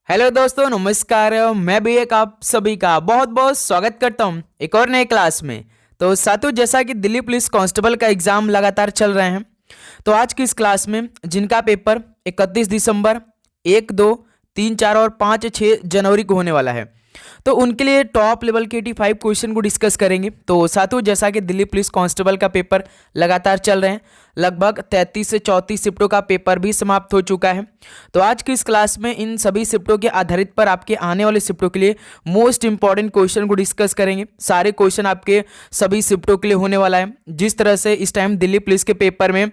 Hello दोस्तों, नमस्कार। मैं भी एक आप सभी का बहुत बहुत स्वागत करता हूं एक और नए क्लास में। तो साथियों, जैसा कि दिल्ली पुलिस कांस्टेबल का एग्जाम लगातार चल रहे हैं, तो आज की इस क्लास में जिनका पेपर 31 दिसंबर, 1, 2, 3, 4 और 5, 6 जनवरी को होने वाला है, तो उनके लिए टॉप लेवल के 85 क्वेश्चन को डिस्कस करेंगे। तो साथियों, जैसा कि दिल्ली पुलिस कांस्टेबल का पेपर लगातार चल रहे हैं, लगभग 33 से 34 शिफ्टों का पेपर भी समाप्त हो चुका है। तो आज की इस क्लास में इन सभी शिफ्टों के आधारित पर आपके आने वाले शिफ्टों के लिए मोस्ट इंपॉर्टेंट क्वेश्चन को डिस्कस करेंगे। सारे क्वेश्चन आपके सभी शिफ्टों के लिए होने वाला है। जिस तरह से इस टाइम दिल्ली पुलिस के पेपर में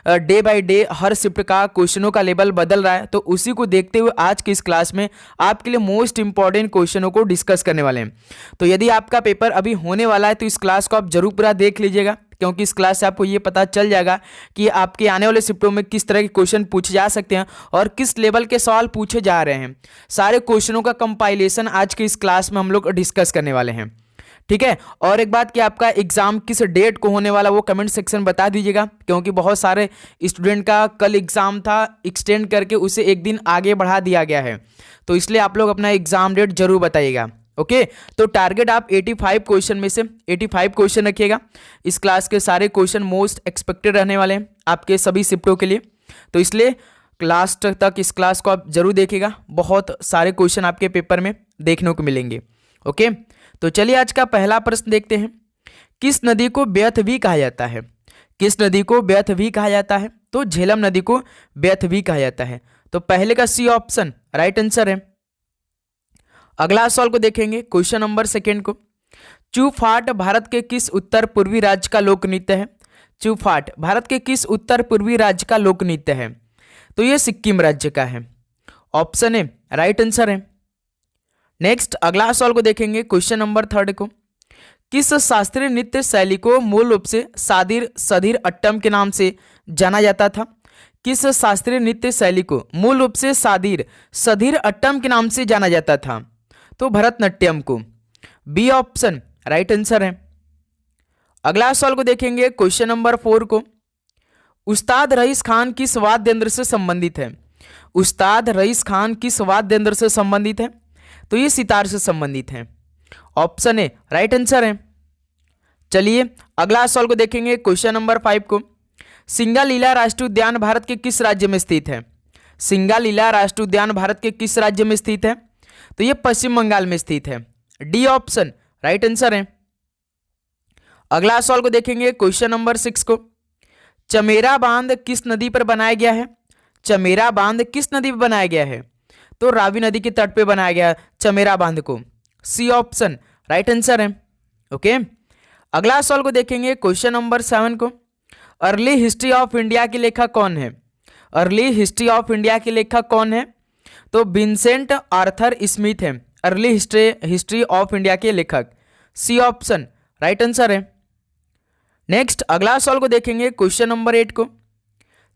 day by day her shift का क्वेश्चनों का लेवल बदल रहा है, तो उसी को देखते हुए आज की इस क्लास में आपके लिए मोस्ट इंपॉर्टेंट क्वेश्चनों को डिस्कस करने वाले हैं। तो यदि आपका पेपर अभी होने वाला है तो इस क्लास को आप जरूर पूरा देख लीजिएगा, क्योंकि इस क्लास से आपको ये पता चल जाएगा कि आपके आने वाले शिफ्टों में किस तरह के क्वेश्चन पूछे जा सकते हैं और किस लेवल के सवाल पूछे जा रहे हैं। सारे क्वेश्चनों का कंपाइलेशन आज की इस क्लास में हम लोग डिस्कस करने वाले हैं। ठीक है। और एक बात कि आपका एग्जाम किस डेट को होने वाला वो कमेंट सेक्शन बता दीजिएगा, क्योंकि बहुत सारे स्टूडेंट का कल एग्जाम था, एक्सटेंड करके उसे एक दिन आगे बढ़ा दिया गया है, तो इसलिए आप लोग अपना एग्जाम डेट जरूर बताइएगा। ओके। तो टारगेट आप 85 क्वेश्चन में से 85 क्वेश्चन रखिएगा। इस क्लास के सारे क्वेश्चन मोस्ट एक्सपेक्टेड रहने वाले हैं आपके सभी शिफ्टों के लिए, तो इसलिए लास्ट तक इस क्लास को आप जरूर देखिएगा। बहुत सारे क्वेश्चन आपके पेपर में देखने को मिलेंगे। ओके। तो चलिए आज का पहला प्रश्न देखते हैं। किस नदी को व्यर्थ भी कहा जाता है? किस नदी को व्यर्थ भी कहा जाता है? तो झेलम नदी को व्यर्थ भी कहा जाता है। तो पहले का सी ऑप्शन राइट आंसर है। अगला सवाल को देखेंगे, क्वेश्चन नंबर सेकेंड को। चूफाट भारत के किस उत्तर पूर्वी राज्य का लोक नृत्य है? चूफाट भारत के किस उत्तर पूर्वी राज्य का लोक नृत्य है? तो यह सिक्किम राज्य का है। ऑप्शन ए राइट आंसर है। नेक्स्ट अगला सवाल को देखेंगे, क्वेश्चन नंबर थर्ड को। किस शास्त्रीय नृत्य शैली को मूल रूप से सादिर सधीर अट्टम के नाम से जाना जाता था? किस शास्त्रीय नृत्य शैली को मूल रूप से सादिर सधीर अट्टम के नाम से जाना जाता था? तो भरतनाट्यम को। बी ऑप्शन राइट आंसर है। अगला सवाल को देखेंगे, क्वेश्चन नंबर 4 को। उस्ताद रईस खान किस वाद्य यंत्र से संबंधित है? उस्ताद रईस खान किस वाद्य यंत्र से संबंधित है? तो ये सितार से संबंधित है। ऑप्शन ए राइट आंसर है। चलिए अगला सवाल को देखेंगे, क्वेश्चन नंबर 5 को। सिंगालीला राष्ट्रीय उद्यान भारत के किस राज्य में स्थित है? सिंगालीला राष्ट्रीय उद्यान भारत के किस राज्य में स्थित है? तो ये पश्चिम बंगाल में स्थित है। डी ऑप्शन राइट आंसर है। अगला सवाल को देखेंगे, क्वेश्चन नंबर 6 को। चमेरा बांध किस नदी पर बनाया गया है? चमेरा बांध किस नदी पर बनाया गया है? तो रावी नदी के तट पे बनाया गया चमेरा बांध को। सी ऑप्शन राइट आंसर है। ओके। अगला सवाल को देखेंगे, क्वेश्चन नंबर 7 को। अर्ली हिस्ट्री ऑफ इंडिया के लेखक कौन है? अर्ली हिस्ट्री ऑफ इंडिया के लेखक कौन है? तो विंसेंट आर्थर स्मिथ है अर्ली हिस्ट्री ऑफ इंडिया के लेखक। सी ऑप्शन राइट आंसर है। नेक्स्ट अगला सवाल को देखेंगे, क्वेश्चन नंबर 8 को।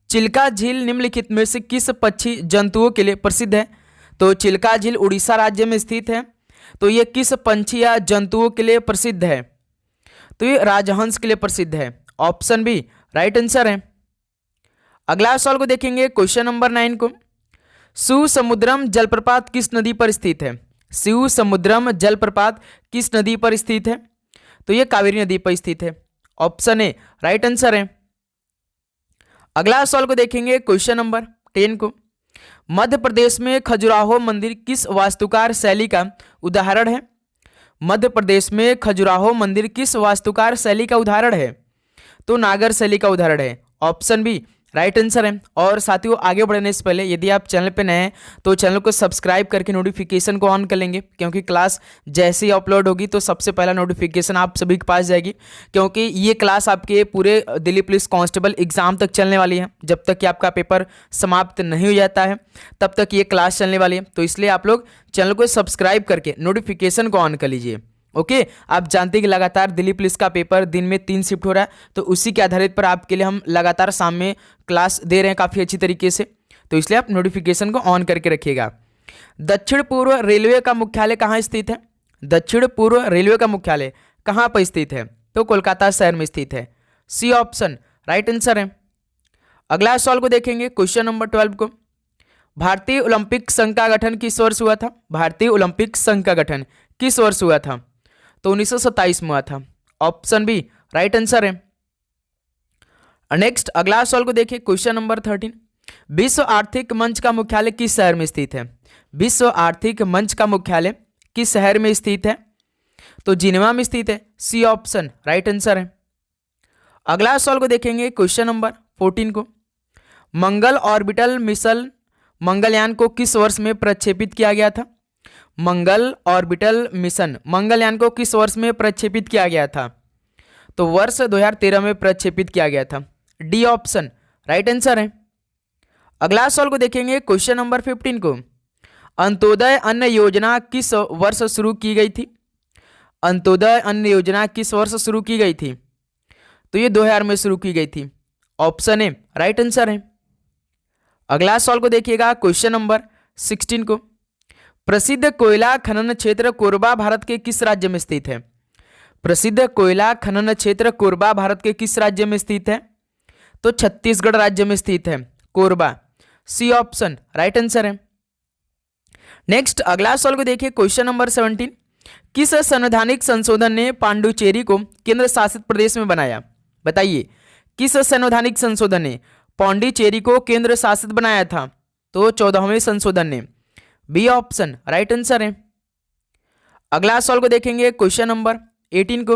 चिल्का झील निम्नलिखित में से किस पक्षी जंतुओं के लिए प्रसिद्ध है? तो चिल्का झील उड़ीसा राज्य में स्थित है। तो ये किस पंछी या जंतुओं के लिए प्रसिद्ध है? तो ये राजहंस के लिए प्रसिद्ध है। ऑप्शन बी राइट आंसर है। अगला सवाल को देखेंगे, क्वेश्चन नंबर 9 को। शिवसमुद्रम जलप्रपात किस नदी पर स्थित है? शिवसमुद्रम जलप्रपात किस नदी पर स्थित है? तो यह कावेरी नदी पर स्थित है। ऑप्शन ए राइट आंसर है। अगला सवाल को देखेंगे, क्वेश्चन नंबर 10 को। मध्य प्रदेश में खजुराहो मंदिर किस वास्तुकार शैली का उदाहरण है? मध्य प्रदेश में खजुराहो मंदिर किस वास्तुकार शैली का उदाहरण है? तो नागर शैली का उदाहरण है। ऑप्शन बी राइट आंसर है। और साथियों, आगे बढ़ने से पहले यदि आप चैनल पे नए हैं तो चैनल को सब्सक्राइब करके नोटिफिकेशन को ऑन कर लेंगे, क्योंकि क्लास जैसे ही अपलोड होगी तो सबसे पहला नोटिफिकेशन आप सभी के पास जाएगी, क्योंकि ये क्लास आपके पूरे दिल्ली पुलिस कांस्टेबल एग्जाम तक चलने वाली है। जब तक कि आपका पेपर समाप्त नहीं हो जाता है तब तक ये क्लास चलने वाली है, तो इसलिए आप लोग चैनल को सब्सक्राइब करके नोटिफिकेशन को ऑन कर लीजिए। ओके। आप जानते हैं कि लगातार दिल्ली पुलिस का पेपर दिन में 3 शिफ्ट हो रहा है, तो उसी के आधारित पर आपके लिए हम लगातार शाम में क्लास दे रहे हैं काफ़ी अच्छी तरीके से, तो इसलिए आप नोटिफिकेशन को ऑन करके रखिएगा। दक्षिण पूर्व रेलवे का मुख्यालय कहाँ स्थित है? दक्षिण पूर्व रेलवे का मुख्यालय कहाँ पर स्थित है? तो कोलकाता शहर में स्थित है। सी ऑप्शन राइट आंसर है। अगला सवाल को देखेंगे, क्वेश्चन नंबर 12 को। भारतीय ओलंपिक संघ का गठन किस वर्ष हुआ था? भारतीय ओलंपिक संघ का गठन किस वर्ष हुआ था? तो 1927 में हुआ था। ऑप्शन बी राइट आंसर है। नेक्स्ट अगला सवाल को देखिए, क्वेश्चन नंबर 13। विश्व आर्थिक मंच का मुख्यालय किस शहर में स्थित है? विश्व आर्थिक मंच का मुख्यालय किस शहर में स्थित है? तो जिनेवा में स्थित है। सी ऑप्शन राइट आंसर है। अगला सवाल को देखेंगे, क्वेश्चन नंबर 14 को। मंगल ऑर्बिटल मिशन मंगलयान को किस वर्ष में प्रक्षेपित किया गया था? मंगल ऑर्बिटल मिशन मंगलयान को किस वर्ष में प्रक्षेपित किया गया था? तो वर्ष 2013 में प्रक्षेपित किया गया था। डी ऑप्शन राइट आंसर है। अगला सवाल को देखेंगे, क्वेश्चन नंबर 15 को। अंत्योदय अन्न योजना किस वर्ष शुरू की गई थी? अंत्योदय अन्न योजना किस वर्ष शुरू की गई थी? तो ये 2000 में शुरू की गई थी। ऑप्शन ए राइट आंसर है। अगला सवाल को देखिएगा, क्वेश्चन नंबर 16 को। प्रसिद्ध कोयला खनन क्षेत्र कोरबा भारत के किस राज्य में स्थित है? प्रसिद्ध कोयला खनन क्षेत्र कोरबा भारत के किस राज्य में स्थित है? तो छत्तीसगढ़ राज्य में स्थित है Korba. C option right answer है। नेक्स्ट अगला सवाल को देखिए, क्वेश्चन नंबर 17। किस संवैधानिक संशोधन ने पांडुचेरी को केंद्र शासित प्रदेश में बनाया? बताइए, किस संवैधानिक संशोधन ने पांडिचेरी को केंद्र शासित बनाया था? तो 14वें संशोधन ने। बी ऑप्शन राइट आंसर है। अगला सवाल को देखेंगे, क्वेश्चन नंबर 18 को।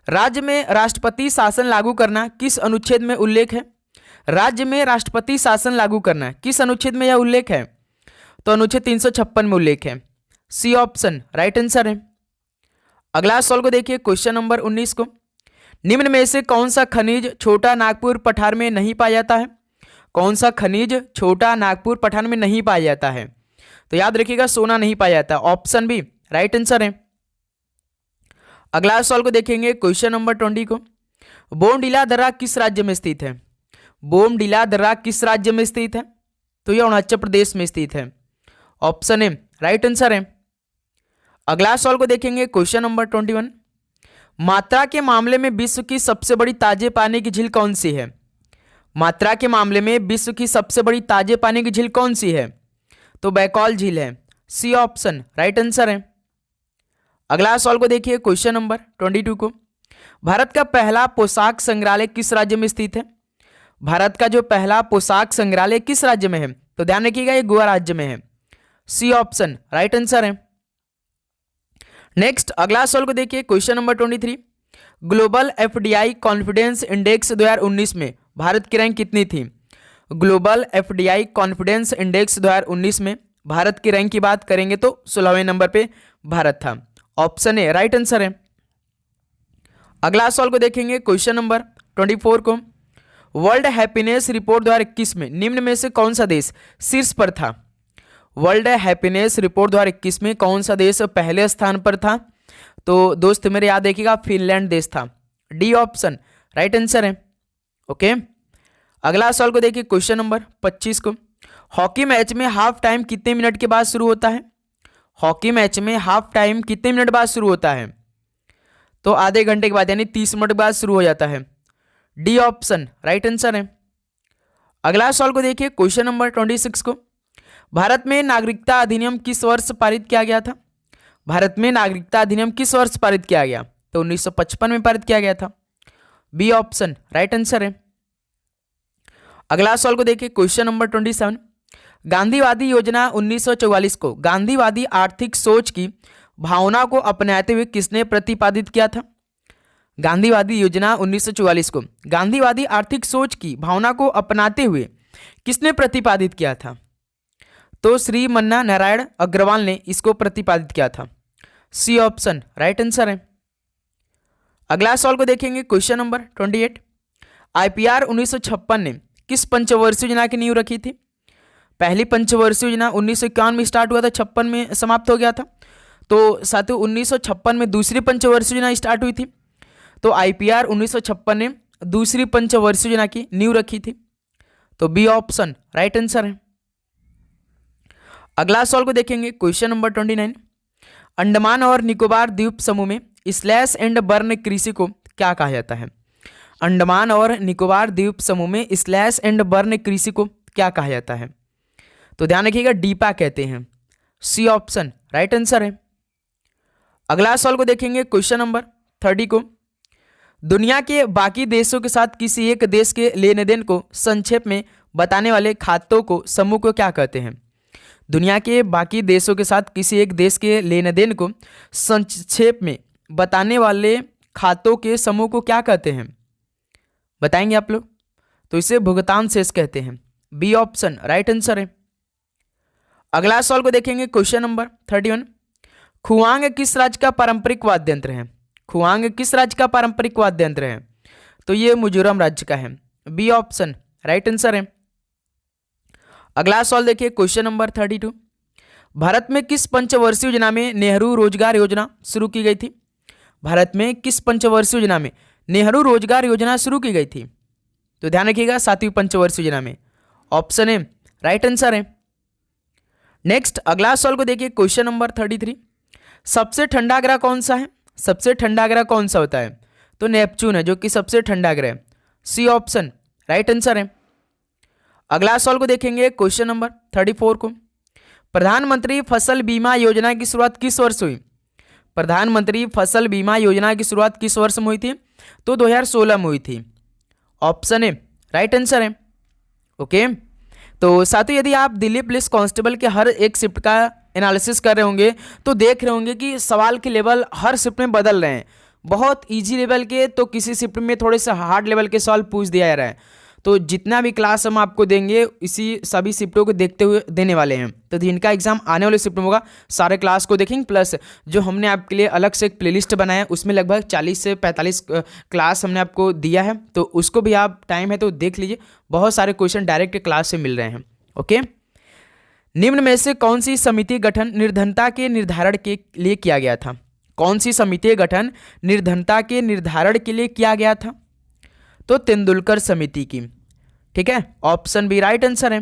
राज्य में राष्ट्रपति शासन लागू करना किस अनुच्छेद में उल्लेख है? राज्य में राष्ट्रपति शासन लागू करना किस अनुच्छेद में यह उल्लेख है? तो अनुच्छेद 356 में उल्लेख है। सी ऑप्शन राइट आंसर है। अगला सवाल को देखिए, क्वेश्चन नंबर 19 को। निम्न में से कौन सा खनिज छोटा नागपुर पठार में नहीं पाया जाता है? कौन सा खनिज छोटा नागपुर पठार में नहीं पाया जाता है? तो याद रखिएगा, सोना नहीं पाया जाता। ऑप्शन बी राइट आंसर है। अगला सवाल को देखेंगे, क्वेश्चन नंबर 20 को। बोमडिला दर्रा किस राज्य में स्थित है? बोमडिला दर्रा किस राज्य में स्थित है? तो यह अरुणाचल प्रदेश में स्थित है। ऑप्शन ए राइट आंसर है। अगला सवाल को देखेंगे, क्वेश्चन नंबर 21। मात्रा के मामले में विश्व की सबसे बड़ी ताजे पानी की झील कौन सी है? मात्रा के मामले में विश्व की सबसे बड़ी ताजे पानी की झील कौन सी है? तो बैकॉल झील है। सी ऑप्शन राइट आंसर है। अगला सवाल को देखिए, क्वेश्चन नंबर 22 को। भारत का पहला पोशाक संग्रहालय किस राज्य में स्थित है? भारत का जो पहला पोशाक संग्रहालय किस राज्य में है? तो ध्यान रखिएगा, ये गोवा राज्य में है। सी ऑप्शन राइट आंसर है। नेक्स्ट अगला सवाल को देखिए, question number 23। Global FDI confidence index 2019 में भारत की रैंक कितनी थी? ग्लोबल एफडीआई कॉन्फिडेंस इंडेक्स 2019 में भारत की रैंक की बात करेंगे तो 16वें नंबर पे भारत था। ऑप्शन ए राइट आंसर है। अगला सवाल को देखेंगे, क्वेश्चन नंबर 24 को। वर्ल्ड हैप्पीनेस रिपोर्ट 2021 में निम्न में से कौन सा देश शीर्ष पर था? वर्ल्ड हैप्पीनेस रिपोर्ट 2021 में कौन सा देश पहले स्थान पर था? तो दोस्त मेरे याद रखिएगा, फिनलैंड देश था। डी ऑप्शन राइट आंसर है। ओके, अगला सवाल को देखिए, क्वेश्चन नंबर 25 को। हॉकी मैच में हाफ टाइम कितने मिनट के बाद शुरू होता है? हॉकी मैच में हाफ टाइम कितने मिनट बाद शुरू होता है? तो आधे घंटे के बाद, यानी 30 मिनट बाद शुरू हो जाता है। डी ऑप्शन राइट आंसर है। अगला सवाल को देखिए, क्वेश्चन नंबर 26 को। भारत में नागरिकता अधिनियम किस वर्ष पारित किया गया था? भारत में नागरिकता अधिनियम किस वर्ष पारित किया गया? तो 1955 में पारित किया गया था। बी ऑप्शन राइट आंसर है। अगला सवाल को देखिए, क्वेश्चन नंबर 27। गांधीवादी योजना 1944 को गांधीवादी आर्थिक सोच की भावना को अपनाते हुए किसने प्रतिपादित किया था? गांधीवादी योजना 1944 को गांधीवादी आर्थिक सोच की भावना को अपनाते हुए किसने प्रतिपादित किया था? तो श्री मन्ना नारायण अग्रवाल ने इसको प्रतिपादित किया था। सी ऑप्शन राइट आंसर है। अगला सवाल को देखेंगे, क्वेश्चन नंबर 28। आईपीआर 1956 ने किस पंचवर्षीय योजना की नींव रखी थी? पहली पंचवर्षीय योजना 1951 में स्टार्ट हुआ था, 56 में समाप्त हो गया था। तो साथियों 1956 में दूसरी पंचवर्षीय योजना स्टार्ट हुई थी। तो आईपीआर 1956 ने दूसरी पंचवर्षीय योजना की नींव रखी थी। तो बी ऑप्शन राइट आंसर है। अगला सवाल को देखेंगे, क्वेश्चन नंबर 29। अंडमान और निकोबार द्वीप समूह में स्लैश एंड बर्न कृषि को क्या कहा जाता है? अंडमान और निकोबार द्वीप समूह में स्लैश एंड बर्न कृषि को क्या कहा जाता है? तो ध्यान रखिएगा डीपा कहते हैं। सी ऑप्शन राइट आंसर है। अगला सवाल को देखेंगे क्वेश्चन नंबर 30 को। दुनिया के बाकी देशों के साथ किसी एक देश के लेन देन को संक्षेप में बताने वाले खातों को समूह को क्या कहते हैं? दुनिया के बाकी देशों के साथ किसी एक देश के लेन देन को संक्षेप में बताने वाले खातों के समूह को क्या कहते हैं? बताएंगे आप लोग? तो इसे भुगतान शेष कहते हैं। बी ऑप्शन राइट आंसर है। अगला सवाल को देखेंगे क्वेश्चन नंबर 31। खुआंग किस राज्य का पारंपरिक वाद्य यंत्र है? खुआंग किस राज्य का पारंपरिक वाद्य यंत्र है? तो ये मिजोरम राज्य का है। बी ऑप्शन राइट आंसर है। अगला सवाल देखिए क्वेश्चन नंबर 32। भारत में किस पंचवर्षीय योजना में नेहरू रोजगार योजना शुरू की गई थी? भारत में किस पंचवर्षीय योजना में नेहरू रोजगार योजना शुरू की गई थी? तो ध्यान रखिएगा 7वीं पंचवर्षीय योजना में। ऑप्शन ए राइट आंसर है। नेक्स्ट अगला सवाल को देखिए क्वेश्चन नंबर 33। सबसे ठंडा ग्रह कौन सा है? सबसे ठंडा ग्रह कौन सा होता है? तो नेपच्यून है जो कि सबसे ठंडा ग्रह है। सी ऑप्शन राइट आंसर है। अगला सवाल को देखेंगे क्वेश्चन नंबर 34 को। प्रधानमंत्री फसल बीमा योजना की शुरुआत किस वर्ष हुई? प्रधानमंत्री फसल बीमा योजना की शुरुआत किस वर्ष में हुई थी? तो 2016 में हुई थी। ऑप्शन ए राइट आंसर है। ओके, तो साथियों यदि आप दिल्ली पुलिस कांस्टेबल के हर एक शिफ्ट का एनालिसिस कर रहे होंगे तो देख रहे होंगे कि सवाल के लेवल हर शिफ्ट में बदल रहे हैं। बहुत इजी लेवल के तो किसी शिफ्ट में थोड़े से हार्ड लेवल के सवाल पूछ दिया जा रहा है। तो जितना भी क्लास हम आपको देंगे इसी सभी शिफ्टों को देखते हुए देने वाले हैं। तो जिनका एग्जाम आने वाले शिफ्ट में होगा सारे क्लास को देखेंगे, प्लस जो हमने आपके लिए अलग से एक प्लेलिस्ट बनाया है उसमें लगभग 40 से 45 क्लास हमने आपको दिया है, तो उसको भी आप टाइम है तो देख लीजिए। बहुत सारे क्वेश्चन डायरेक्ट क्लास से मिल रहे हैं। ओके, निम्न में से कौन सी समिति गठन निर्धनता के निर्धारण के लिए किया गया था? कौन सी समिति गठन निर्धनता के निर्धारण के लिए किया गया था? तो तेंदुलकर समिति की। ठीक है, ऑप्शन बी राइट आंसर है।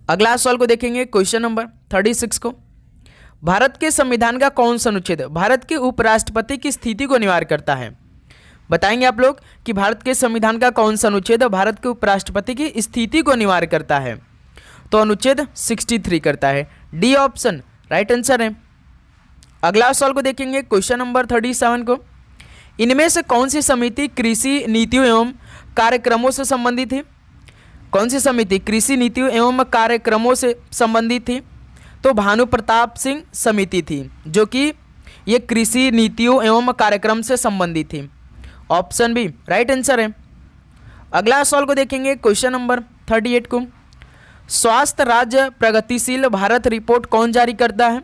अगला सवाल को देखेंगे क्वेश्चन नंबर 36 को। भारत के संविधान का कौन सा अनुच्छेद भारत के उपराष्ट्रपति की स्थिति को निवारण करता है? बताएंगे आप लोग कि भारत के संविधान का कौन सा अनुच्छेद भारत के उपराष्ट्रपति की स्थिति को निवारण करता है? तो अनुच्छेद 63 करता है। डी ऑप्शन राइट आंसर है। अगला सवाल को देखेंगे क्वेश्चन नंबर 37 को। इनमें से कौन सी समिति कृषि नीतियों एवं कार्यक्रमों से संबंधित थी? कौन सी समिति कृषि नीतियों एवं कार्यक्रमों से संबंधित थी? तो भानु प्रताप सिंह समिति थी जो कि ये कृषि नीतियों एवं कार्यक्रम से संबंधित थी। ऑप्शन बी राइट आंसर है। अगला सवाल को देखेंगे क्वेश्चन नंबर 38 को। स्वास्थ्य राज्य प्रगतिशील भारत रिपोर्ट कौन जारी करता है?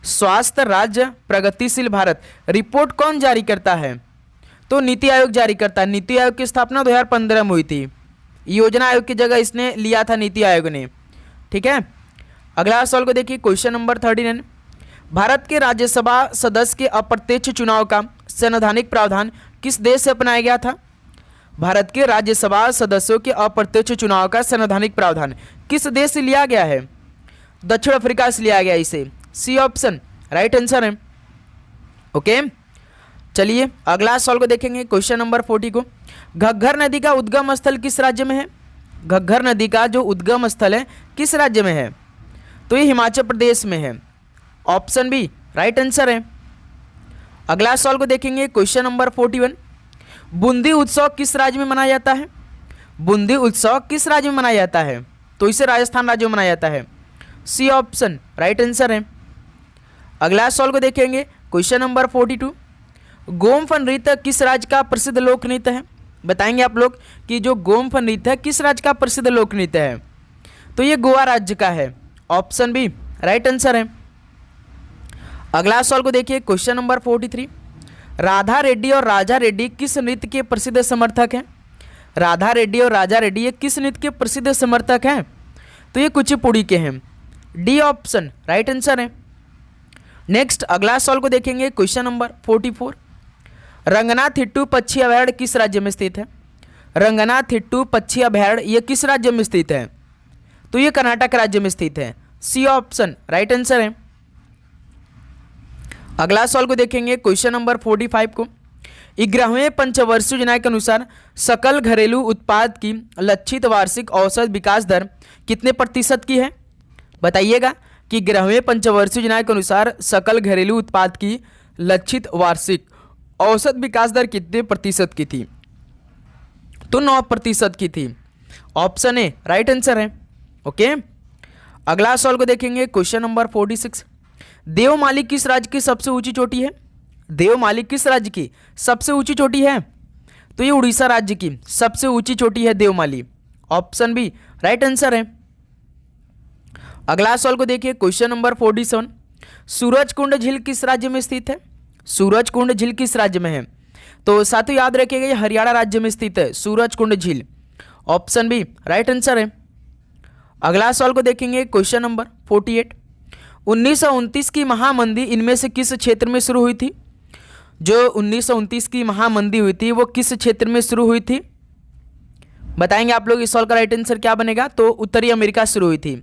स्वास्थ्य राज्य प्रगतिशील भारत रिपोर्ट कौन जारी करता है? तो नीति आयोग जारी करता है। नीति आयोग की स्थापना 2015 में हुई थी। योजना आयोग की जगह इसने लिया था नीति आयोग ने। ठीक है, अगला सवाल को देखिए क्वेश्चन नंबर 39। भारत के राज्यसभा सदस्य के अप्रत्यक्ष चुनाव का संवैधानिक प्रावधान किस देश से अपनाया गया था? भारत के राज्यसभा सदस्यों के अप्रत्यक्ष चुनाव का संवैधानिक प्रावधान किस देश से लिया गया है? दक्षिण अफ्रीका से लिया गया इसे। सी ऑप्शन राइट आंसर है। ओके, चलिए अगला सवाल को देखेंगे क्वेश्चन नंबर 40 को। घग्गर नदी का उद्गम स्थल किस राज्य में है? घग्गर नदी का जो उद्गम स्थल है किस राज्य में है? तो ये हिमाचल प्रदेश में है। ऑप्शन बी राइट आंसर है। अगला सवाल को देखेंगे क्वेश्चन नंबर 41। बूंदी उत्सव किस राज्य में मनाया जाता है? बूंदी उत्सव किस राज्य में मनाया जाता है? तो इसे राजस्थान राज्य में मनाया जाता है। सी ऑप्शन राइट आंसर है। अगला सवाल को देखेंगे क्वेश्चन नंबर 42। गोमफ नृत्य किस राज्य का प्रसिद्ध लोक नृत्य है? बताएंगे आप लोग कि जो गोमफ नृत्य है किस राज्य का प्रसिद्ध लोक नृत्य है? तो ये गोवा राज्य का है। ऑप्शन बी राइट आंसर है। अगला सवाल को देखिए क्वेश्चन नंबर 43। राधा रेड्डी और राजा रेड्डी किस नृत्य के प्रसिद्ध समर्थक हैं? राधा रेड्डी और राजा रेड्डी ये किस नृत्य के प्रसिद्ध समर्थक हैं? तो ये कुचिपुड़ी के हैं। डी ऑप्शन राइट आंसर है। नेक्स्ट अगला सवाल को देखेंगे क्वेश्चन नंबर 44। रंगनाथिट्टू पक्षी अभयारण्य किस राज्य में स्थित है? रंगनाथिट्टू पक्षी अभयारण्य ये किस राज्य में स्थित है? तो ये कर्नाटक राज्य में स्थित है। सी ऑप्शन राइट आंसर है। अगला सवाल को देखेंगे क्वेश्चन नंबर 45 को। 11वें पंचवर्षीय योजना के अनुसार सकल घरेलू उत्पाद की लक्षित वार्षिक औसत विकास दर कितने प्रतिशत की है? बताइएगा कि 11वें पंचवर्षीय योजना के अनुसार सकल घरेलू उत्पाद की लक्षित वार्षिक औसत विकास दर कितने प्रतिशत की थी? तो 9% की थी। ऑप्शन ए राइट आंसर है। ओके, अगला सवाल को देखेंगे, क्वेश्चन नंबर 46। देवमाली किस राज्य की सबसे ऊंची चोटी है? देवमाली किस राज्य की सबसे ऊंची चोटी है? तो ये उड़ीसा राज्य की सबसे ऊंची चोटी है Devmali. Option B right answer है। अगला सवाल को देखिए, क्वेश्चन नंबर 47। सूरजकुंड झील किस राज्य में स्थित है? सूरजकुंड झील किस राज्य में है? तो साथियों याद रखिएगा, ये हरियाणा राज्य में स्थित है सूरजकुंड झील। ऑप्शन बी राइट आंसर है। अगला सवाल को देखेंगे, क्वेश्चन नंबर 48। 1929 की महामंदी इनमें से किस क्षेत्र में शुरू हुई थी? जो 1929 की महामंदी हुई थी वो किस क्षेत्र में शुरू हुई थी? बताएंगे आप लोग। इस सवाल का राइट आंसर क्या बनेगा? तो उत्तरी अमेरिका शुरू हुई थी।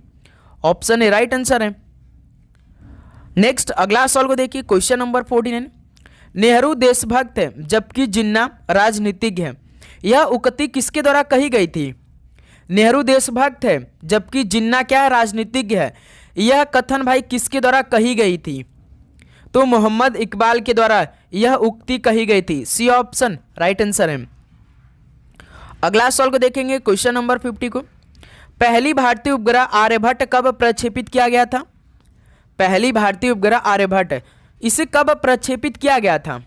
ऑप्शन ए राइट आंसर है। नेक्स्ट अगला सवाल को देखिए, क्वेश्चन नंबर 49। नेहरू देशभक्त है जबकि जिन्ना राजनीतिज्ञ है, यह उक्ति किसके द्वारा कही गई थी? नेहरू देशभक्त है जबकि जिन्ना क्या है? राजनीतिज्ञ है। यह कथन भाई किसके द्वारा कही गई थी? तो मोहम्मद इकबाल के द्वारा यह उक्ति कही गई थी। सी ऑप्शन राइट आंसर है। अगला सवाल को देखेंगे, क्वेश्चन नंबर 50 को। पहली भारतीय उपग्रह आर्यभट्ट कब प्रक्षेपित किया गया था? पहली भारतीय उपग्रह आर्यभट्ट इसे कब प्रक्षेपित किया गया था?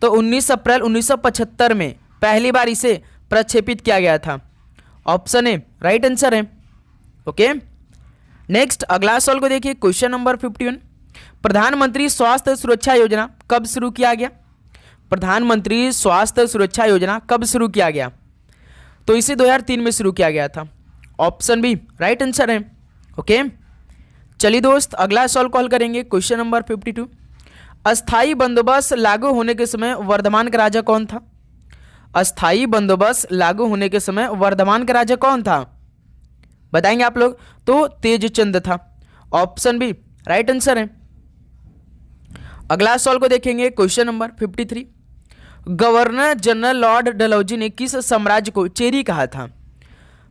तो 19 अप्रैल 1975 में पहली बार इसे प्रक्षेपित किया गया था। ऑप्शन ए राइट आंसर है। ओके, नेक्स्ट अगला सवाल को देखिए, क्वेश्चन नंबर 51। प्रधानमंत्री स्वास्थ्य सुरक्षा योजना कब शुरू किया गया? प्रधानमंत्री स्वास्थ्य सुरक्षा योजना कब शुरू किया गया? तो इसे 2003 में शुरू किया गया था। ऑप्शन बी राइट आंसर है। ओके, चलिए दोस्त अगला सवाल को हल करेंगे, क्वेश्चन नंबर 52। अस्थाई बंदोबस्त लागू होने के समय वर्धमान का राजा कौन था? अस्थाई बंदोबस्त लागू होने के समय वर्धमान का राजा कौन था? बताएंगे आप लोग। तो तेजचंद था। ऑप्शन बी राइट आंसर है। अगला सवाल को देखेंगे, question number 53। Governor general Lord Dalhousie ने किस साम्राज्य को चेरी कहा था?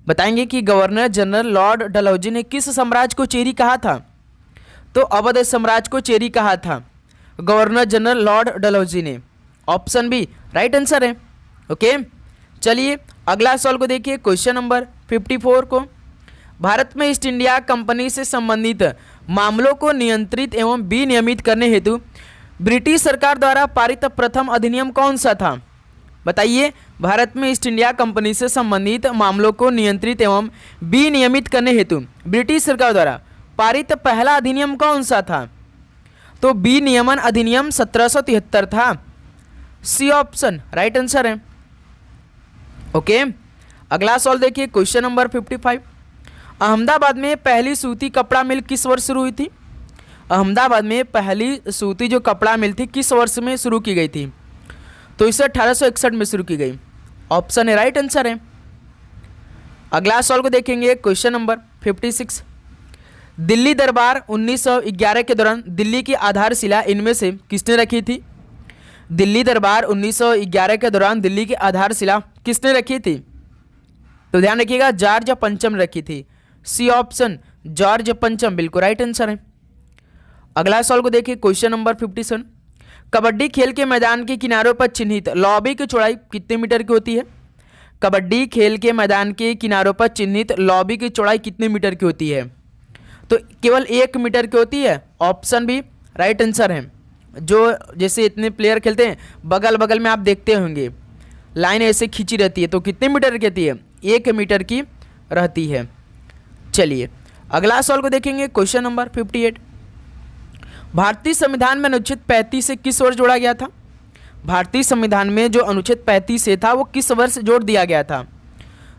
बताएंगे कि गवर्नर जनरल लॉर्ड डलहौजी ने किस साम्राज्य को चेरी कहा था? तो अवध साम्राज्य को चेरी कहा था गवर्नर जनरल लॉर्ड डलहौजी ने। ऑप्शन बी राइट आंसर है। ओके, चलिए अगला सवाल को देखिए, क्वेश्चन नंबर 54 को। भारत में ईस्ट इंडिया कंपनी से संबंधित मामलों को नियंत्रित एवं विनियमित करने हेतु ब्रिटिश सरकार द्वारा पारित प्रथम अधिनियम कौन सा था? बताइए, भारत में ईस्ट इंडिया कंपनी से संबंधित मामलों को नियंत्रित एवं विनियमित करने हेतु ब्रिटिश सरकार द्वारा पारित पहला अधिनियम कौन सा था? तो विनियमन अधिनियम 1773 था। सी ऑप्शन राइट आंसर है। ओके, अगला सवाल देखिए, क्वेश्चन नंबर 55। अहमदाबाद में पहली सूती कपड़ा मिल किस वर्ष शुरू हुई थी? अहमदाबाद में पहली सूती जो कपड़ा मिल थी किस वर्ष में शुरू की गई थी? तो इसे 1861 में शुरू की गई। ऑप्शन ए राइट आंसर है। अगला सवाल को देखेंगे, क्वेश्चन नंबर 56। दिल्ली दरबार 1911 के दौरान दिल्ली की आधारशिला इनमें से किसने रखी थी? दिल्ली दरबार 1911 के दौरान दिल्ली की आधारशिला किसने रखी थी? तो ध्यान रखिएगा, जॉर्ज पंचम ने रखी थी। सी ऑप्शन जॉर्ज पंचम बिल्कुल राइट आंसर है। अगला सवाल को देखिए, क्वेश्चन नंबर 57। कबड्डी खेल के मैदान के किनारों पर चिन्हित लॉबी की चौड़ाई कितने मीटर की होती है? कबड्डी खेल के मैदान के किनारों पर चिन्हित लॉबी की चौड़ाई कितने मीटर की होती है? तो केवल 1 मीटर की होती है। ऑप्शन बी राइट आंसर है। जो जैसे इतने प्लेयर खेलते हैं, बगल बगल में आप देखते होंगे लाइन ऐसे खींची रहती है, तो कितने मीटर की रहती है? 1 मीटर की रहती है। चलिए अगला सवाल को देखेंगे, क्वेश्चन नंबर 58। भारतीय संविधान में अनुच्छेद 35 से किस वर्ष जोड़ा गया था? भारतीय संविधान में जो अनुच्छेद 35 से था वो किस वर्ष जोड़ दिया गया था?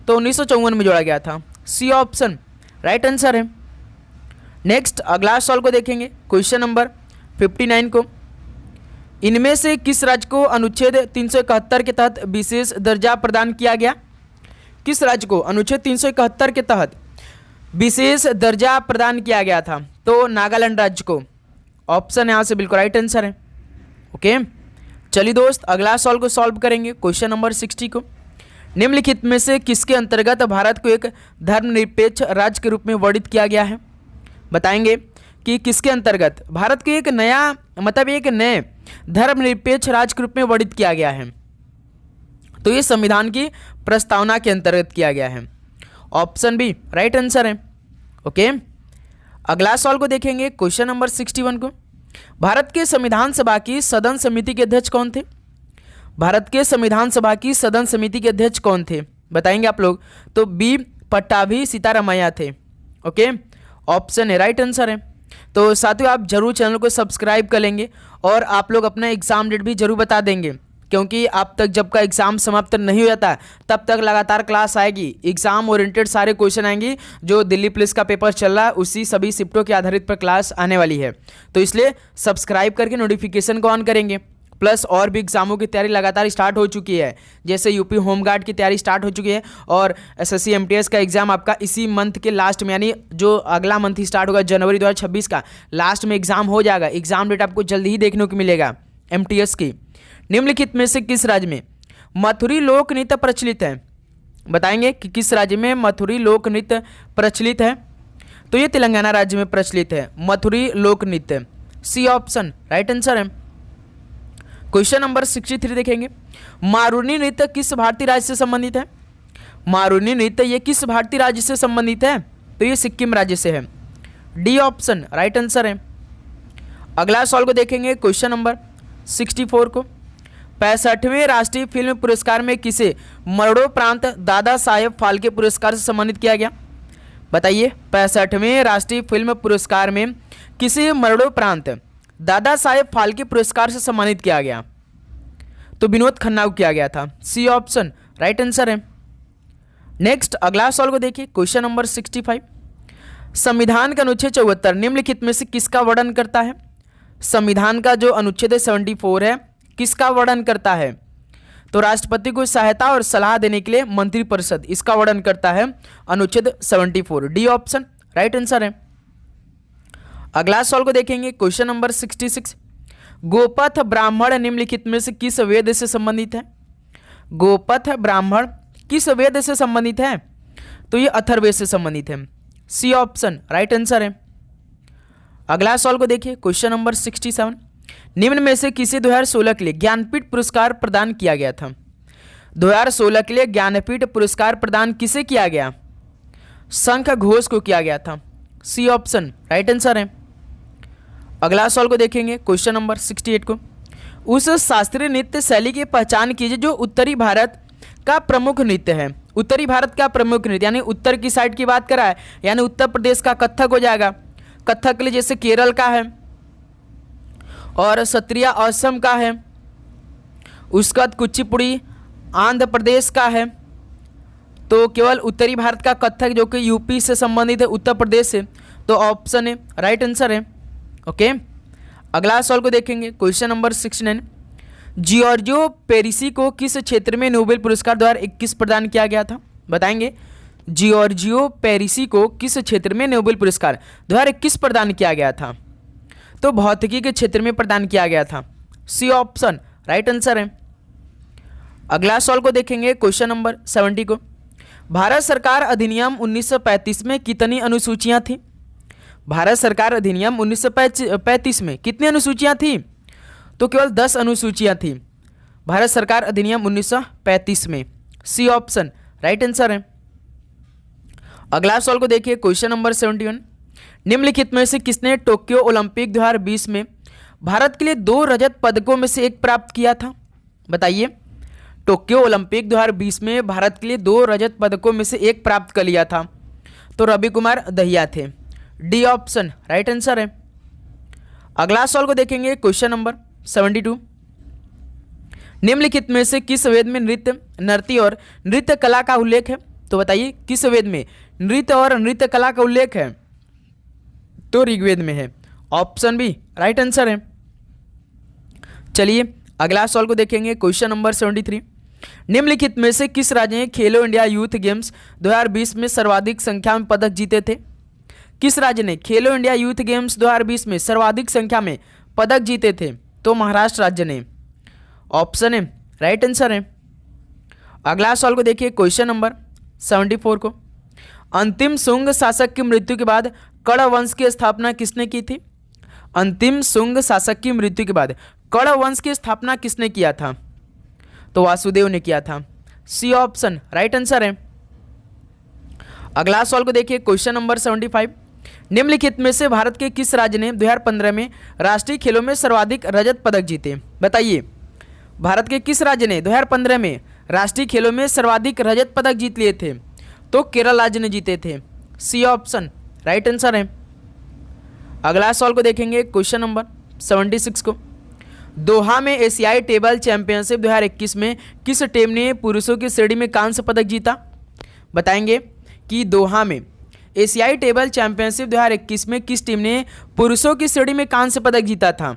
तो 1954 में जोड़ा गया था। सी ऑप्शन राइट आंसर है। नेक्स्ट अगला सवाल को देखेंगे, क्वेश्चन नंबर 59 को। इनमें से किस राज्य को अनुच्छेद 371 के तहत विशेष दर्जा प्रदान किया गया? किस राज्य को अनुच्छेद 371 के तहत विशेष दर्जा प्रदान किया गया था? तो नागालैंड राज्य को। ऑप्शन यहाँ से बिल्कुल राइट आंसर है। ओके, चलिए दोस्त, अगला सवाल को सॉल्व करेंगे, क्वेश्चन नंबर 60 को। निम्नलिखित में से किसके अंतर्गत भारत को एक धर्मनिरपेक्ष राज्य के रूप में वर्णित किया गया है? बताएंगे कि किसके अंतर्गत भारत को एक नया मतलब एक नए धर्मनिरपेक्ष राज्य के रूप में वर्णित किया गया है। तो ये संविधान की प्रस्तावना के अंतर्गत किया गया है। ऑप्शन बी राइट आंसर है। ओके, अगला सवाल को देखेंगे, क्वेश्चन नंबर 61 को। भारत के संविधान सभा की सदन समिति के अध्यक्ष कौन थे? भारत के संविधान सभा की सदन समिति के अध्यक्ष कौन थे? बताएंगे आप लोग। तो बी पट्टाभी सीतारामैया थे। ओके, ऑप्शन है राइट आंसर है। तो साथियों, आप जरूर चैनल को सब्सक्राइब कर लेंगे और आप लोग अपना एग्जाम डेट भी जरूर बता देंगे, क्योंकि आप तक जब का एग्जाम समाप्त नहीं हो जाता तब तक लगातार क्लास आएगी, एग्जाम ओरिएंटेड सारे क्वेश्चन आएंगी। जो दिल्ली पुलिस का पेपर चल रहा है उसी सभी शिफ्टों के आधारित पर क्लास आने वाली है। तो इसलिए सब्सक्राइब करके नोटिफिकेशन को ऑन करेंगे। प्लस और भी एग्जामों की तैयारी लगातार स्टार्ट हो चुकी है, जैसे यूपी होमगार्ड की तैयारी स्टार्ट हो चुकी है और एसएससी एमटीएस का एग्जाम आपका इसी मंथ के लास्ट में, यानी जो अगला मंथ ही स्टार्ट होगा जनवरी 2026 का लास्ट में एग्जाम हो जाएगा। एग्जाम डेट आपको जल्दी ही देखने को मिलेगा एमटीएस की। निम्नलिखित में से किस राज्य में मथुरी लोक नृत्य प्रचलित है? बताएंगे कि किस राज्य में मथुरी लोक नृत्य प्रचलित है? तो ये तेलंगाना राज्य में प्रचलित है मथुरी लोक नृत्य। सी ऑप्शन राइट आंसर है। क्वेश्चन नंबर 63 देखेंगे, मारूनी नृत्य किस भारतीय राज्य से संबंधित है? मारूनी नृत्य ये किस भारतीय राज्य से संबंधित है? तो ये सिक्किम राज्य से है। डी ऑप्शन राइट आंसर है। अगला सवाल को देखेंगे, क्वेश्चन नंबर 64 को। 65वें राष्ट्रीय फिल्म पुरस्कार में किसे मरणोपरांत दादा साहेब फाल्के पुरस्कार से सम्मानित किया गया? बताइए, 65वें राष्ट्रीय फिल्म पुरस्कार में किसे मरणोपरांत दादा साहेब फाल्के पुरस्कार से सम्मानित किया गया? तो विनोद खन्ना को किया गया था। सी ऑप्शन राइट आंसर है। नेक्स्ट अगला सवाल को देखिए, क्वेश्चन नंबर 65। संविधान का अनुच्छेद 74 निम्नलिखित में से किसका वर्णन करता है? संविधान का जो अनुच्छेद 74 है किसका वर्णन करता है? तो राष्ट्रपति को सहायता और सलाह देने के लिए मंत्रिपरिषद, इसका वर्णन करता है अनुच्छेद 74। डी ऑप्शन राइट आंसर है। अगला सवाल को देखेंगे, क्वेश्चन नंबर 66। गोपथ ब्राह्मण निम्नलिखित में से किस वेद से संबंधित है? गोपथ ब्राह्मण किस वेद से संबंधित है? तो ये अथर्ववेद से संबंधित है। सी ऑप्शन राइट आंसर है। अगला सवाल को देखिए, क्वेश्चन नंबर 67। निम्न में से किसे 2016 के लिए ज्ञानपीठ पुरस्कार प्रदान किया गया था? 2016 के लिए ज्ञानपीठ पुरस्कार प्रदान किसे किया गया? शंख घोष को किया गया था। सी ऑप्शन राइट आंसर है। अगला सवाल को देखेंगे, क्वेश्चन नंबर 68 को। उस शास्त्रीय नृत्य शैली की पहचान कीजिए जो उत्तरी भारत का प्रमुख नृत्य है। उत्तरी भारत का प्रमुख नृत्य यानी उत्तर की साइड की बात करा है, यानी उत्तर प्रदेश का कथक हो जाएगा। कथक के लिए जैसे केरल का है और सत्रिया असम का है, उसके बाद कुचिपुड़ी आंध्र प्रदेश का है। तो केवल उत्तरी भारत का कथक जो कि यूपी से संबंधित है, उत्तर प्रदेश से, तो ऑप्शन है राइट आंसर है। ओके, अगला सवाल को देखेंगे, क्वेश्चन नंबर 69। जियोर्जियो पेरिसी को किस क्षेत्र में नोबेल पुरस्कार 2021 प्रदान किया गया था? बताएंगे, जियोर्जियो पेरिसी को किस क्षेत्र में नोबेल पुरस्कार 2021 प्रदान किया गया था? तो भौतिकी के क्षेत्र में प्रदान किया गया था। सी ऑप्शन राइट आंसर है। अगला सवाल को देखेंगे, क्वेश्चन नंबर 70 को। भारत सरकार अधिनियम 1935 में कितनी अनुसूचियां थी? भारत सरकार अधिनियम 1935 में कितनी अनुसूचियां थी? तो केवल 10 अनुसूचियां थी भारत सरकार अधिनियम 1935 में। सी ऑप्शन राइट आंसर है। अगला सवाल को देखिए, क्वेश्चन नंबर 71। निम्नलिखित में से किसने टोक्यो ओलंपिक 2020 में भारत के लिए 2 रजत पदकों में से एक प्राप्त किया था? बताइए, टोक्यो ओलंपिक 2020 में भारत के लिए 2 रजत पदकों में से एक प्राप्त कर लिया था। तो रवि कुमार दहिया थे। डी ऑप्शन राइट आंसर है। अगला सवाल को देखेंगे, क्वेश्चन नंबर 72। निम्नलिखित में से किस वेद में नृत्य, नर्ती और नृत्य कला का उल्लेख है? तो बताइए, किस वेद में नृत्य और नृत्य कला का उल्लेख है? तो ऋग्वेद में है। ऑप्शन बी राइट आंसर है। चलिए अगला सवाल को देखेंगे, क्वेश्चन नंबर 73। निम्नलिखित में से किस राज्य ने खेलो इंडिया यूथ गेम्स 2020 में सर्वाधिक संख्या में पदक जीते थे? किस राज्य ने खेलो इंडिया यूथ गेम्स 2020 में सर्वाधिक संख्या में पदक जीते थे? तो महाराष्ट्र राज्य ने। ऑप्शन ए राइट आंसर है। अगला सवाल को देखिए, क्वेश्चन नंबर 74 को, अंतिम शुंग शासक की मृत्यु के बाद कण्व वंश की स्थापना किसने की थी? अंतिम शुंग शासक की मृत्यु के बाद कण्व वंश की स्थापना किसने किया था? तो वासुदेव ने किया था। सी ऑप्शन राइट आंसर है। अगला सवाल को देखिए, क्वेश्चन नंबर 75, निम्नलिखित में से भारत के किस राज्य ने 2015 में राष्ट्रीय खेलों में सर्वाधिक रजत पदक जीते? बताइए, भारत के किस राज्य ने 2015 में राष्ट्रीय खेलों में सर्वाधिक रजत पदक जीत लिए थे? तो केरल राज्य ने जीते थे। सी ऑप्शन राइट आंसर है। अगला सवाल को देखेंगे, क्वेश्चन नंबर 76 को, दोहा में एशियाई टेबल चैंपियनशिप 2021 में किस टीम ने पुरुषों की श्रेणी में कांस्य पदक जीता? बताएंगे कि दोहा में एशियाई टेबल चैंपियनशिप 2021 में किस टीम ने पुरुषों की श्रेणी में कांस्य पदक जीता था?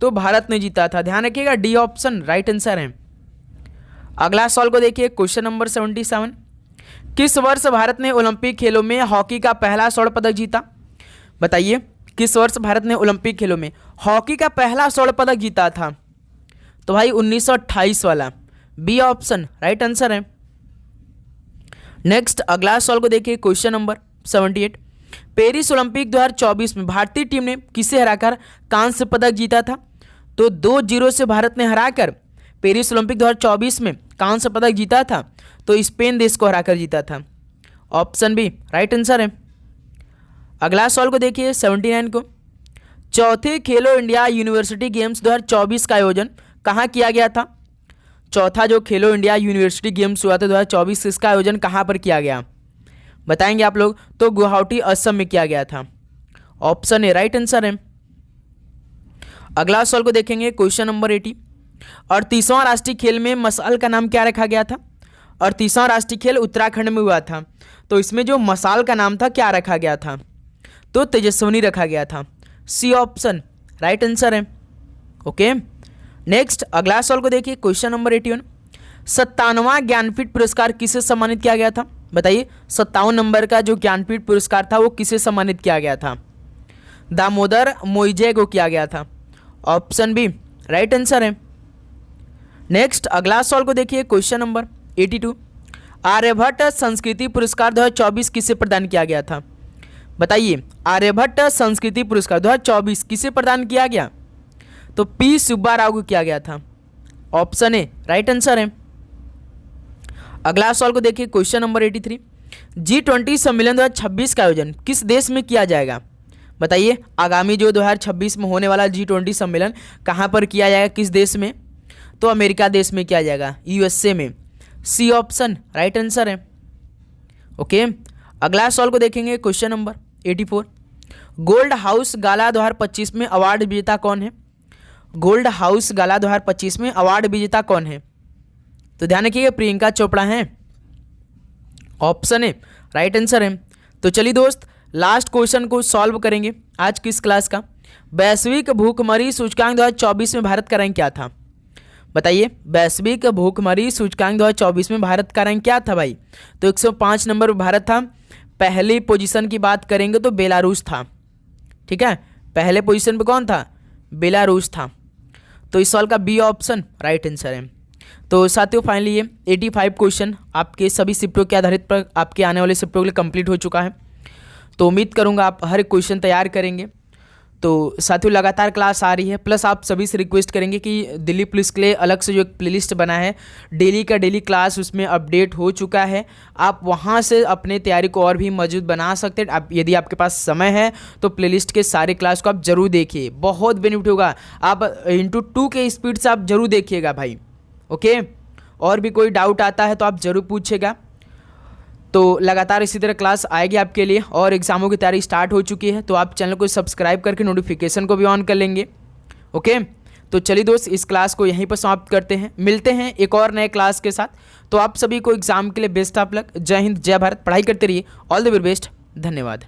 तो भारत ने जीता था। ध्यान रखिएगा, डी ऑप्शन राइट आंसर है। अगला सवाल को देखिए, क्वेश्चन नंबर 77, किस वर्ष भारत ने ओलंपिक खेलों में हॉकी का पहला स्वर्ण पदक जीता? बताइए, किस वर्ष भारत ने ओलंपिक खेलों में हॉकी का पहला स्वर्ण पदक जीता था? तो भाई 1928 वाला, बी ऑप्शन राइट आंसर है। नेक्स्ट अगला सवाल को देखिए, क्वेश्चन नंबर 78, पेरिस ओलंपिक 2024 में भारतीय टीम ने किसे हराकर कांस्य पदक जीता था? तो 2-0 से भारत ने हराकर पेरिस ओलंपिक 2024 में कांस्य पदक जीता था। तो स्पेन देश को हराकर जीता था। ऑप्शन बी राइट आंसर है। अगला सवाल को देखिए, 79 को, चौथे खेलो इंडिया यूनिवर्सिटी गेम्स 2024 का आयोजन कहाँ किया गया था? चौथा जो खेलो इंडिया यूनिवर्सिटी गेम्स हुआ था 2024, इसका आयोजन कहाँ पर किया गया? बताएंगे आप लोग। तो गुवाहाटी असम में किया गया था। ऑप्शन ए राइट आंसर है। अगला सवाल को देखेंगे, क्वेश्चन नंबर 80, 38वां राष्ट्रीय खेल में मशाल का नाम क्या रखा गया था? 38वां राष्ट्रीय खेल उत्तराखंड में हुआ था। तो इसमें जो मशाल का नाम था क्या रखा गया था? तो तेजस्विनी रखा गया था। सी ऑप्शन राइट आंसर है। ओके, नेक्स्ट अगला सवाल को देखिए, क्वेश्चन नंबर 81, 57वां ज्ञानपीठ पुरस्कार किसे सम्मानित किया गया था? बताइए, 57 नंबर का जो ज्ञानपीठ पुरस्कार था वो किसे सम्मानित किया गया था? दामोदर मोइजे को किया गया था। ऑप्शन बी राइट आंसर है। नेक्स्ट अगला सवाल को देखिए, क्वेश्चन नंबर 82, आर्यभट्ट संस्कृति पुरस्कार 2024 किसे प्रदान किया गया था? बताइए, आर्यभट्ट संस्कृति पुरस्कार 2024 किसे प्रदान किया गया? तो पी सुब्बा राव को किया गया था। ऑप्शन ए राइट आंसर है। अगला सवाल को देखिए, क्वेश्चन नंबर 83, G20 सम्मेलन 2026 का आयोजन किस देश में किया जाएगा? बताइए, आगामी जो 2026 में होने वाला G20 सम्मेलन कहाँ पर किया जाएगा, किस देश में? तो अमेरिका देश में किया जाएगा, USA में। सी ऑप्शन राइट आंसर है। ओके, अगला सवाल को देखेंगे, क्वेश्चन नंबर 84, गोल्ड हाउस गाला 2025 में अवार्ड विजेता कौन है? गोल्ड हाउस गाला 2025 में अवार्ड विजेता कौन है? तो ध्यान रखिएगा, प्रियंका चोपड़ा हैं। ऑप्शन ए राइट आंसर है। तो चलिए दोस्त, लास्ट क्वेश्चन को सॉल्व करेंगे आज की इस क्लास का। वैश्विक भूखमरी सूचकांक 2024 में भारत का रैंक क्या था? बताइए, वैश्विक भूखमरी सूचकांक 2024 में भारत का रैंक क्या था भाई? तो 105 नंबर पर भारत था। पहली पोजीशन की बात करेंगे तो बेलारूस था। ठीक है, पहले पोजीशन पे कौन था? बेलारूस था। तो इस सवाल का बी ऑप्शन राइट आंसर है। तो साथियों, फाइनली ये 85 क्वेश्चन आपके सभी शिफ्टों के आधारित पर आपके आने वाले शिफ्टों के लिए कंप्लीट हो चुका है। तो उम्मीद करूंगा आप हर क्वेश्चन तैयार करेंगे। तो साथियों, लगातार क्लास आ रही है, प्लस आप सभी से रिक्वेस्ट करेंगे कि दिल्ली पुलिस के लिए अलग से जो एक प्लेलिस्ट बना है, डेली का डेली क्लास उसमें अपडेट हो चुका है। आप वहां से अपने तैयारी को और भी मजबूत बना सकते हैं। आप यदि आपके पास समय है तो प्लेलिस्ट के सारे क्लास को आप जरूर देखिए, बहुत बेनिफिट होगा। आप ×2 के स्पीड से आप जरूर देखिएगा भाई। ओके, और भी कोई डाउट आता है तो आप जरूर पूछिएगा। तो लगातार इसी तरह क्लास आएगी आपके लिए, और एग्जामों की तैयारी स्टार्ट हो चुकी है। तो आप चैनल को सब्सक्राइब करके नोटिफिकेशन को भी ऑन कर लेंगे। ओके, तो चलिए दोस्त, इस क्लास को यहीं पर समाप्त करते हैं। मिलते हैं एक और नए क्लास के साथ। तो आप सभी को एग्जाम के लिए बेस्ट ऑफ लक। जय हिंद, जय भारत। पढ़ाई करते रहिए। All the very best. धन्यवाद।